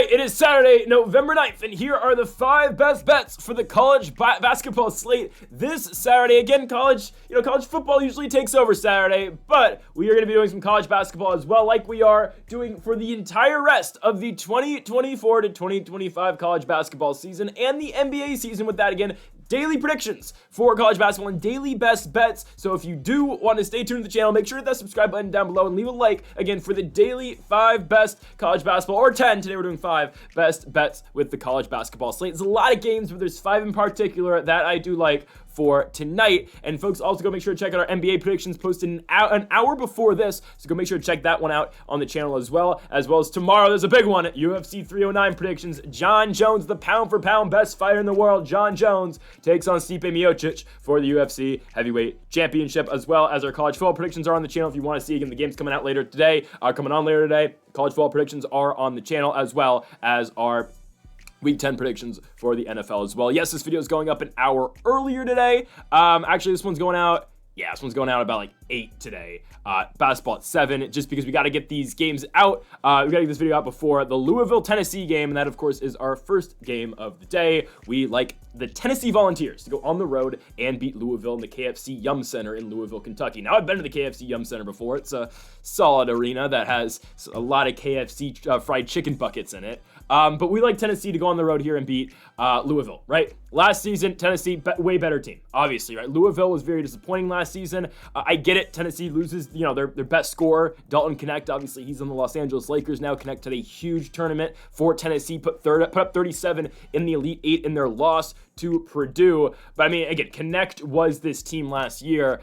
right, it is Saturday, November 9th, and here are the 5 best bets for the college basketball slate this Saturday. Again, college football usually takes over Saturday, but we are going to be doing some college basketball as well, like we are doing for the entire rest of the 2024 to 2025 college basketball season and the NBA season with that, again, daily predictions for college basketball and daily best bets. So if you do want to stay tuned to the channel, make sure to hit that subscribe button down below and leave a like, again, for the daily 5 best college basketball, or 10. Today we're doing 5 best bets with the college basketball slate. There's a lot of games, but there's 5 in particular that I do like for tonight. And folks, also go make sure to check out our NBA predictions posted an hour before this. So go make sure to check that one out on the channel as well as tomorrow. There's a big one, UFC 309 predictions. John Jones, the pound for pound best fighter in the world, John Jones, takes on Stipe Miocic for the UFC heavyweight championship, as well as our college football predictions are on the channel. If you want to see, again, the game's coming on later today. College football predictions are on the channel, as well as our Week 10 predictions for the NFL as well. Yes, this video is going up an hour earlier today. Actually, this one's going out about like 8 today. Basketball at 7, just because we got to get these games out. We got to get this video out before the Louisville, Tennessee game, and that, of course, is our first game of the day. We like the Tennessee Volunteers to go on the road and beat Louisville in the KFC Yum Center in Louisville, Kentucky. Now, I've been to the KFC Yum Center before. It's a solid arena that has a lot of KFC fried chicken buckets in it. But we like Tennessee to go on the road here and beat Louisville, right? Last season, Tennessee, way better team, obviously, right? Louisville was very disappointing last season. I get it. Tennessee loses, their best scorer, Dalton Knecht. Obviously, he's on the Los Angeles Lakers now. Knecht had a huge tournament for Tennessee, put up 37 in the Elite 8 in their loss to Purdue. But I mean, again, Knecht was this team last year.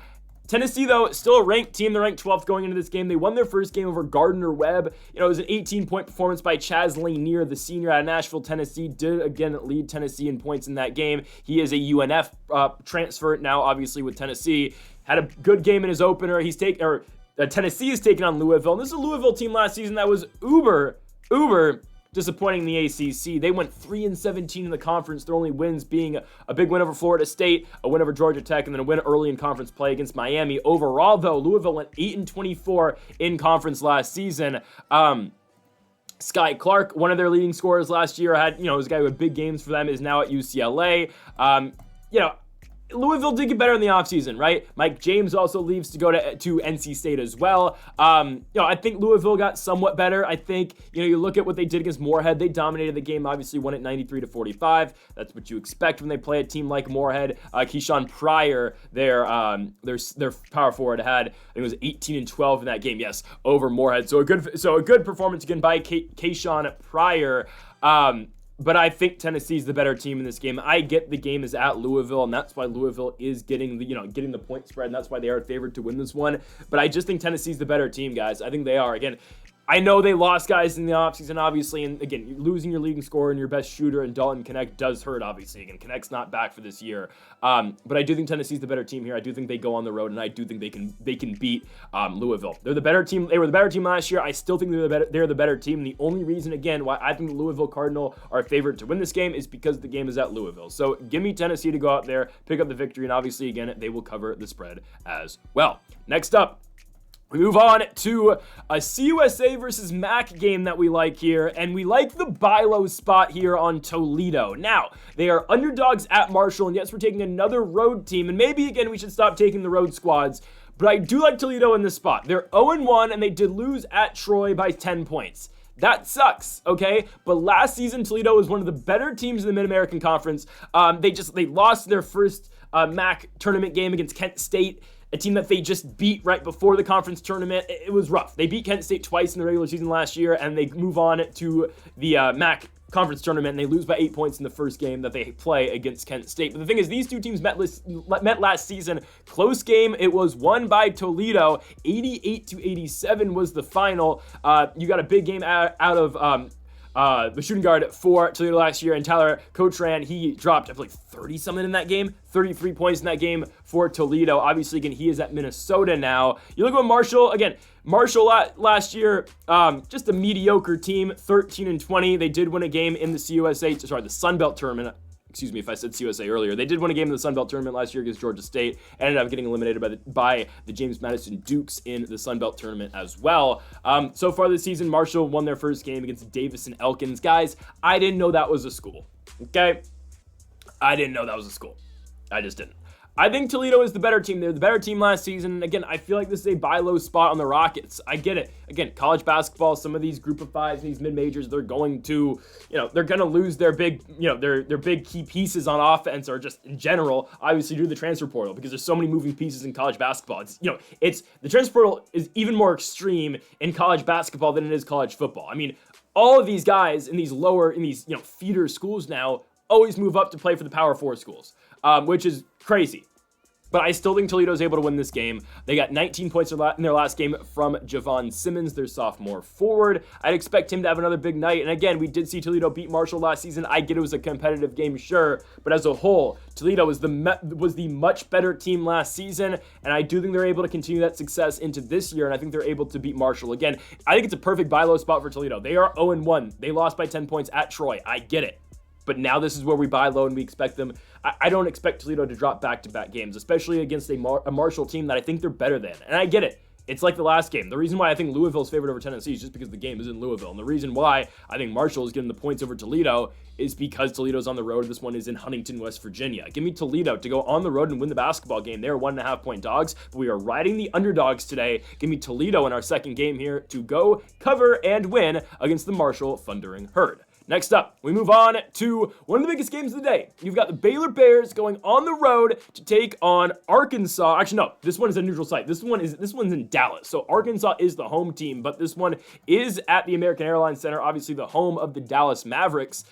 Tennessee, though, still a ranked team. They're ranked 12th going into this game. They won their first game over Gardner-Webb. It was an 18-point performance by Chaz Lanier, the senior out of Nashville, Tennessee. Did, again, lead Tennessee in points in that game. He is a UNF transfer now, obviously, with Tennessee. Had a good game in his opener. Tennessee is taking on Louisville. And this is a Louisville team last season that was uber disappointing in the ACC. They went 3-17 in the conference, their only wins being a big win over Florida State, a win over Georgia Tech, and then a win early in conference play against Miami. Overall, though, Louisville went 8-24 in conference last season. Sky Clark, one of their leading scorers last year, was a guy who had big games for them, is now at UCLA. Louisville did get better in the offseason, right? Mike James also leaves to go to NC State as well. I think Louisville got somewhat better. I think, you look at what they did against Morehead. They dominated the game, obviously won it 93-45. That's what you expect when they play a team like Morehead. Keyshawn Pryor, their power forward, had, I think it was 18-12 in that game, yes, over Morehead. So a good performance again by Keyshawn Pryor. But I think Tennessee's the better team in this game. I get the game is at Louisville, and that's why Louisville is getting the point spread, and that's why they are favored to win this one. But I just think Tennessee's the better team, guys. I think they are. Again, I know they lost guys in the offseason, obviously, and again, losing your leading scorer and your best shooter and Dalton Knecht does hurt, obviously. Again, Connect's not back for this year. But I do think Tennessee's the better team here. I do think they go on the road, and I do think they can beat Louisville. They're the better team. They were the better team last year. I still think they're the better team. And the only reason, again, why I think the Louisville Cardinal are favored to win this game is because the game is at Louisville. So give me Tennessee to go out there, pick up the victory, and obviously, again, they will cover the spread as well. Next up, we move on to a CUSA versus MAC game that we like here, and we like the buy low spot here on Toledo. Now, they are underdogs at Marshall, and yes, we're taking another road team, and maybe, again, we should stop taking the road squads, but I do like Toledo in this spot. They're 0-1, and they did lose at Troy by 10 points. That sucks, okay? But last season, Toledo was one of the better teams in the Mid-American Conference. They lost their first MAC tournament game against Kent State, a team that they just beat right before the conference tournament. It was rough. They beat Kent State twice in the regular season last year, and they move on to the MAC conference tournament, and they lose by 8 points in the first game that they play against Kent State. But the thing is, these two teams met last season. Close game. It was won by Toledo. 88-87 was the final. You got a big game out of the shooting guard for Toledo last year, and Tyler Cochran, he dropped, I believe, 30-something in that game, 33 points in that game for Toledo. Obviously, again, he is at Minnesota now. You look at Marshall, again, Marshall last year, just a mediocre team, 13-20. They did win a game in the Sun Belt tournament. excuse me if I said CUSA earlier. They did win a game in the Sun Belt tournament last year against Georgia State. Ended up getting eliminated by the James Madison Dukes in the Sun Belt tournament as well. So far this season, Marshall won their first game against Davis and Elkins. Guys, I didn't know that was a school. Okay? I didn't know that was a school. I just didn't. I think Toledo is the better team. They're the better team last season. Again, I feel like this is a buy low spot on the Rockets. I get it. Again, college basketball, some of these group of fives, these mid-majors, they're going to, they're going to lose their big, their big key pieces on offense, or just in general, obviously due to the transfer portal, because there's so many moving pieces in college basketball. It's the transfer portal is even more extreme in college basketball than it is college football. I mean, all of these guys in these feeder schools now always move up to play for the Power 4 schools, which is crazy. But I still think Toledo's able to win this game. They got 19 points in their last game from Javon Simmons, their sophomore forward. I'd expect him to have another big night. And again, we did see Toledo beat Marshall last season. I get it was a competitive game, sure. But as a whole, Toledo was the much better team last season. And I do think they're able to continue that success into this year. And I think they're able to beat Marshall. Again, I think it's a perfect buy low spot for Toledo. They are 0-1. They lost by 10 points at Troy. I get it. But now this is where we buy low and we expect them. I don't expect Toledo to drop back-to-back games, especially against a Marshall team that I think they're better than. And I get it. It's like the last game. The reason why I think Louisville's favored over Tennessee is just because the game is in Louisville. And the reason why I think Marshall is getting the points over Toledo is because Toledo's on the road. This one is in Huntington, West Virginia. Give me Toledo to go on the road and win the basketball game. They are 1.5-point dogs, but we are riding the underdogs today. Give me Toledo in our second game here to go cover and win against the Marshall Thundering Herd. Next up, we move on to one of the biggest games of the day. You've got the Baylor Bears going on the road to take on Arkansas. Actually, no, this one is a neutral site. This one's in Dallas. So Arkansas is the home team, but this one is at the American Airlines Center, obviously the home of the Dallas Mavericks.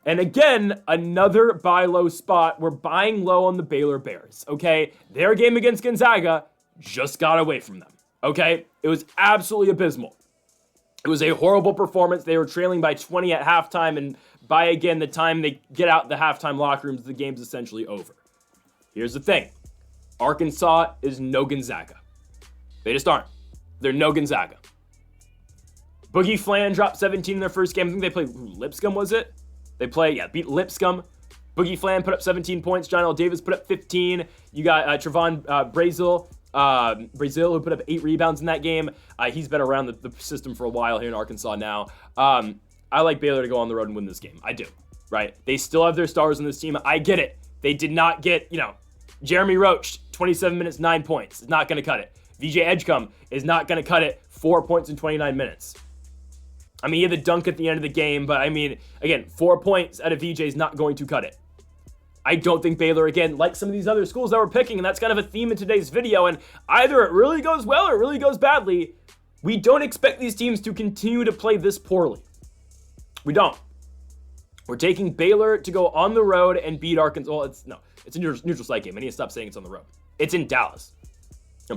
And again, another buy low spot. We're buying low on the Baylor Bears, okay? Their game against Gonzaga just got away from them, okay? It was absolutely abysmal. It was a horrible performance. They were trailing by 20 at halftime, and by, again, the time they get out the halftime locker rooms, the game's essentially over. Here's the thing. Arkansas is no Gonzaga. They just aren't. They're no Gonzaga. Boogie Flan dropped 17 in their first game. I think they played Lipscomb, was it? Beat Lipscomb. Boogie Flan put up 17 points. John L. Davis put up 15. You got Trevon Brazil, who put up 8 rebounds in that game. He's been around the system for a while here in Arkansas now. I like Baylor to go on the road and win this game. I do, right? They still have their stars on this team. I get it. They did not get, Jeremy Roach, 27 minutes, 9 points. It's not going to cut it. VJ Edgecombe is not going to cut it. 4 points in 29 minutes. I mean, he had the dunk at the end of the game, but I mean, again, 4 points out of VJ is not going to cut it. I don't think Baylor, again, like some of these other schools that we're picking, and that's kind of a theme in today's video, and either it really goes well or it really goes badly. We don't expect these teams to continue to play this poorly. We don't. We're taking Baylor to go on the road and beat Arkansas. Well, it's a neutral site game. I need to stop saying it's on the road. It's in Dallas.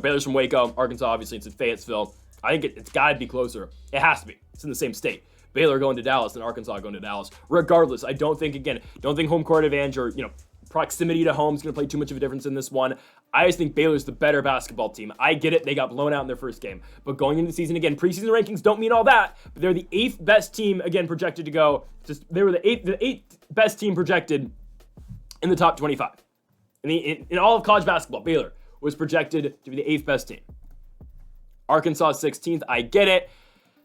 Baylor's from Waco. Arkansas, obviously, it's in Fayetteville. I think it's got to be closer. It has to be. It's in the same state. Baylor going to Dallas and Arkansas going to Dallas. Regardless, I don't think home court advantage or, proximity to home is going to play too much of a difference in this one. I just think Baylor's the better basketball team. I get it. They got blown out in their first game. But going into the season, again, preseason rankings don't mean all that. But they're the 8th best team, again, projected to go. They were the eighth best team projected in the top 25. In all of college basketball, Baylor was projected to be the 8th best team. Arkansas 16th. I get it.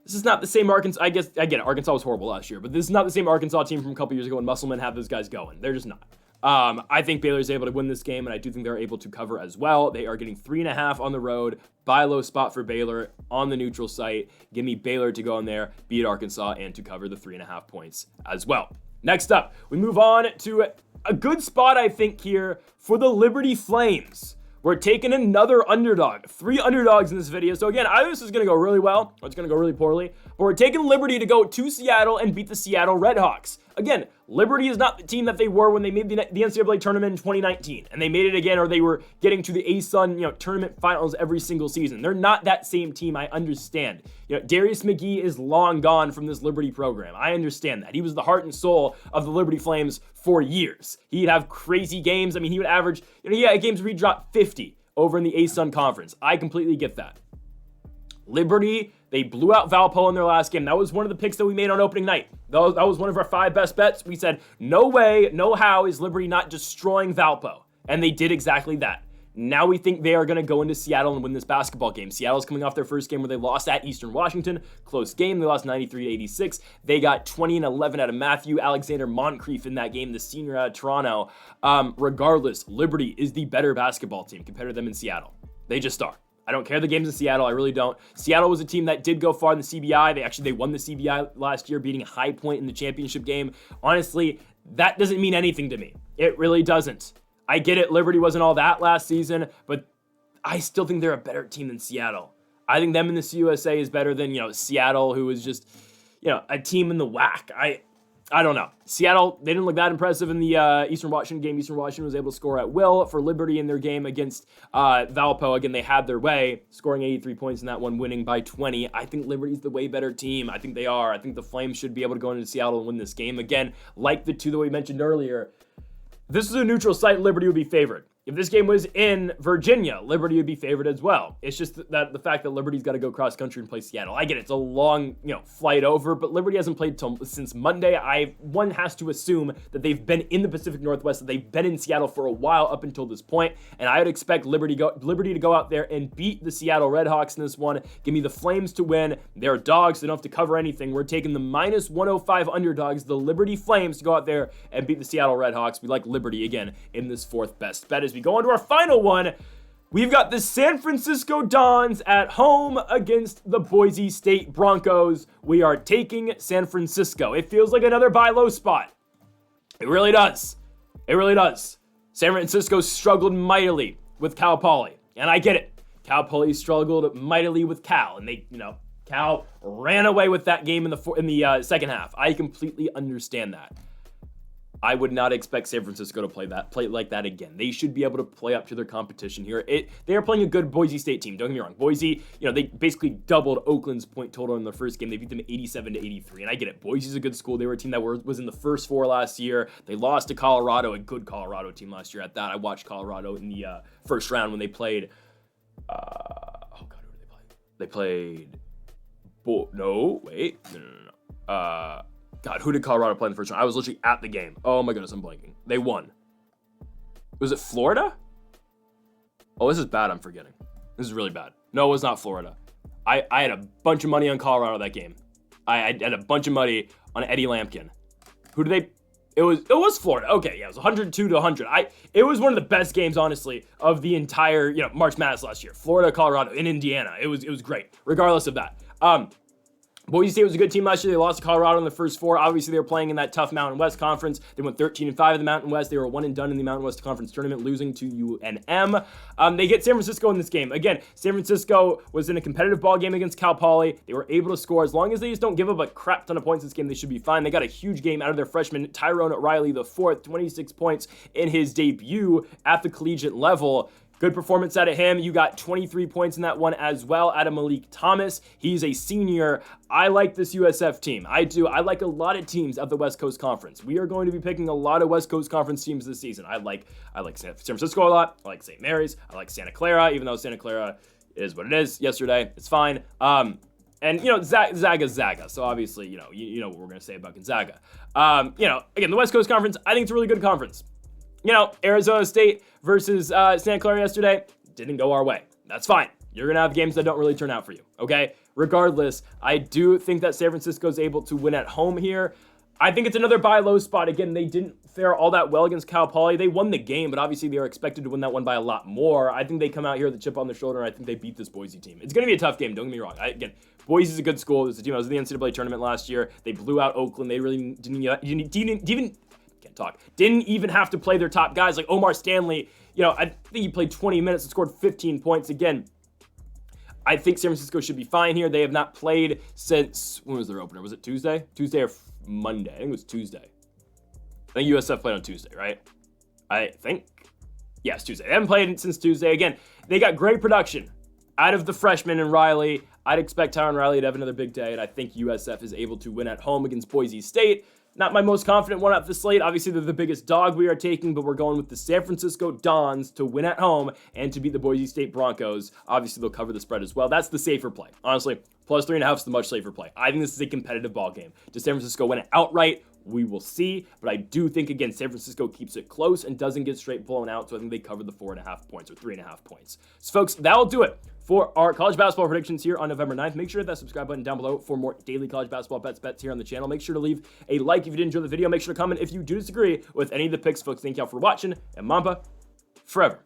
This is not the same Arkansas. I get it. Arkansas was horrible last year, but this is not the same Arkansas team from a couple years ago when Musselman had those guys going. They're just not. I think Baylor's able to win this game, and I do think they're able to cover as well. They are getting 3.5 on the road. Buy low spot for Baylor on the neutral site. Give me Baylor to go in there, beat Arkansas, and to cover the 3.5 points as well. Next up, we move on to a good spot, I think, here for the Liberty Flames. We're taking another underdog. 3 underdogs in this video. So again, either this is going to go really well or it's going to go really poorly. But we're taking Liberty to go to Seattle and beat the Seattle Redhawks. Again, Liberty is not the team that they were when they made the NCAA tournament in 2019. And they made it again, or they were getting to the ASUN tournament finals every single season. They're not that same team, I understand. Darius McGee is long gone from this Liberty program. I understand that. He was the heart and soul of the Liberty Flames for years. He'd have crazy games. I mean, he would average, he had games where he dropped 50 over in the ASUN conference. I completely get that. Liberty, they blew out Valpo in their last game. That was one of the picks that we made on opening night. That was one of our 5 best bets. We said, no way, no how is Liberty not destroying Valpo. And they did exactly that. Now we think they are going to go into Seattle and win this basketball game. Seattle's coming off their first game where they lost at Eastern Washington. Close game. They lost 93-86. They got 20-11 out of Matthew Alexander Moncrief in that game, the senior out of Toronto. Regardless, Liberty is the better basketball team compared to them in Seattle. They just are. I don't care the games in Seattle. I really don't. Seattle was a team that did go far in the CBI. They won the CBI last year, beating High Point in the championship game. Honestly, that doesn't mean anything to me. It really doesn't. I get it, Liberty wasn't all that last season, but I still think they're a better team than Seattle. I think them in the CUSA is better than, Seattle, who is just, a team in the WAC. I don't know. Seattle, they didn't look that impressive in the Eastern Washington game. Eastern Washington was able to score at will for Liberty in their game against Valpo. Again, they had their way, scoring 83 points in that one, winning by 20. I think Liberty's the way better team. I think they are. I think the Flames should be able to go into Seattle and win this game. Again, like the two that we mentioned earlier, this is a neutral site. Liberty would be favored. If this game was in Virginia, Liberty would be favored as well. It's just that the fact that Liberty's got to go cross country and play Seattle. I get it. It's a long, flight over, but Liberty hasn't played since Monday. One has to assume that they've been in the Pacific Northwest, that they've been in Seattle for a while up until this point, and I would expect Liberty to go out there and beat the Seattle Redhawks in this one. Give me the Flames to win. They're dogs. They don't have to cover anything. We're taking the minus 105 underdogs, the Liberty Flames, to go out there and beat the Seattle Redhawks. We like Liberty again in this 4th best bet. As we go on to our final one, we've got the San Francisco Dons at home against the Boise State Broncos. We are taking San Francisco. It feels like another buy low spot. It really does. It really does. San Francisco struggled mightily with Cal Poly, and I get it. Cal Poly struggled mightily with Cal, and they, Cal ran away with that game in the second half. I completely understand that. I would not expect San Francisco to play like that again. They should be able to play up to their competition here. They are playing a good Boise State team. Don't get me wrong. Boise, they basically doubled Oakland's point total in their first game. They beat them 87-83, and I get it. Boise's a good school. They were a team that was in the first 4 last year. They lost to Colorado, a good Colorado team last year. At that, I watched Colorado in the first round when they played. Who did they play? They played. No. God, who did Colorado play in the first round? I was literally at the game. Oh my goodness, I'm blanking. They won. Was it Florida? Oh, this is bad. I'm forgetting. This is really bad. No, it was not Florida. I had a bunch of money on Colorado that game. I had a bunch of money on Eddie Lampkin. Who did they? It was Florida. Okay, yeah, it was 102-100. It was one of the best games, honestly, of the entire March Madness last year. Florida, Colorado, in Indiana. It was great. Regardless of that. Boise State was a good team last year. They lost to Colorado in the first 4. Obviously, they were playing in that tough Mountain West Conference. They went 13-5 in the Mountain West. They were 1-and-done in the Mountain West Conference tournament, losing to UNM. They get San Francisco in this game. Again, San Francisco was in a competitive ball game against Cal Poly. They were able to score. As long as they just don't give up a crap ton of points this game, they should be fine. They got a huge game out of their freshman, Tyrone Riley IV, 26 points in his debut at the collegiate level. Good performance out of him. You got 23 points in that one as well out of Malik Thomas. He's a senior. I like this USF team. I do. I like a lot of teams of the West Coast Conference. We are going to be picking a lot of West Coast Conference teams this season. I like San Francisco a lot. I like St. Mary's. I like Santa Clara, even though Santa Clara is what it is yesterday. It's fine. And, Zaga's Zaga. So, obviously, you know what we're going to say about Gonzaga. Again, the West Coast Conference, I think it's a really good conference. Arizona State versus Santa Clara yesterday didn't go our way. That's fine. You're going to have games that don't really turn out for you, okay? Regardless, I do think that San Francisco is able to win at home here. I think it's another buy low spot. Again, they didn't fare all that well against Cal Poly. They won the game, but obviously they are expected to win that one by a lot more. I think they come out here with a chip on their shoulder, and I think they beat this Boise team. It's going to be a tough game, don't get me wrong. Boise's a good school. It's a team that was in the NCAA tournament last year. They blew out Oakland. They really didn't even have to play their top guys like Omar Stanley. I think he played 20 minutes and scored 15 points. Again, I think San Francisco should be fine here. They have not played since, when was their opener? Was it Tuesday? Tuesday or Monday? I think it was Tuesday. I think USF played on Tuesday, right? I think. Yes, Tuesday. They haven't played since Tuesday. Again, they got great production out of the freshman and Riley. I'd expect Tyron Riley to have another big day, and I think USF is able to win at home against Boise State. Not my most confident one off the slate. Obviously, they're the biggest dog we are taking, but we're going with the San Francisco Dons to win at home and to beat the Boise State Broncos. Obviously, they'll cover the spread as well. That's the safer play. Honestly, plus 3.5 is the much safer play. I think this is a competitive ball game. Does San Francisco win it outright? We will see, but I do think, again, San Francisco keeps it close and doesn't get straight blown out, so I think they cover the 4.5 points or 3.5 points. So, folks, that'll do it for our college basketball predictions here on November 9th. Make sure to hit that subscribe button down below for more daily college basketball bets here on the channel. Make sure to leave a like if you did enjoy the video. Make sure to comment if you do disagree with any of the picks, folks. Thank y'all for watching, and Mamba forever.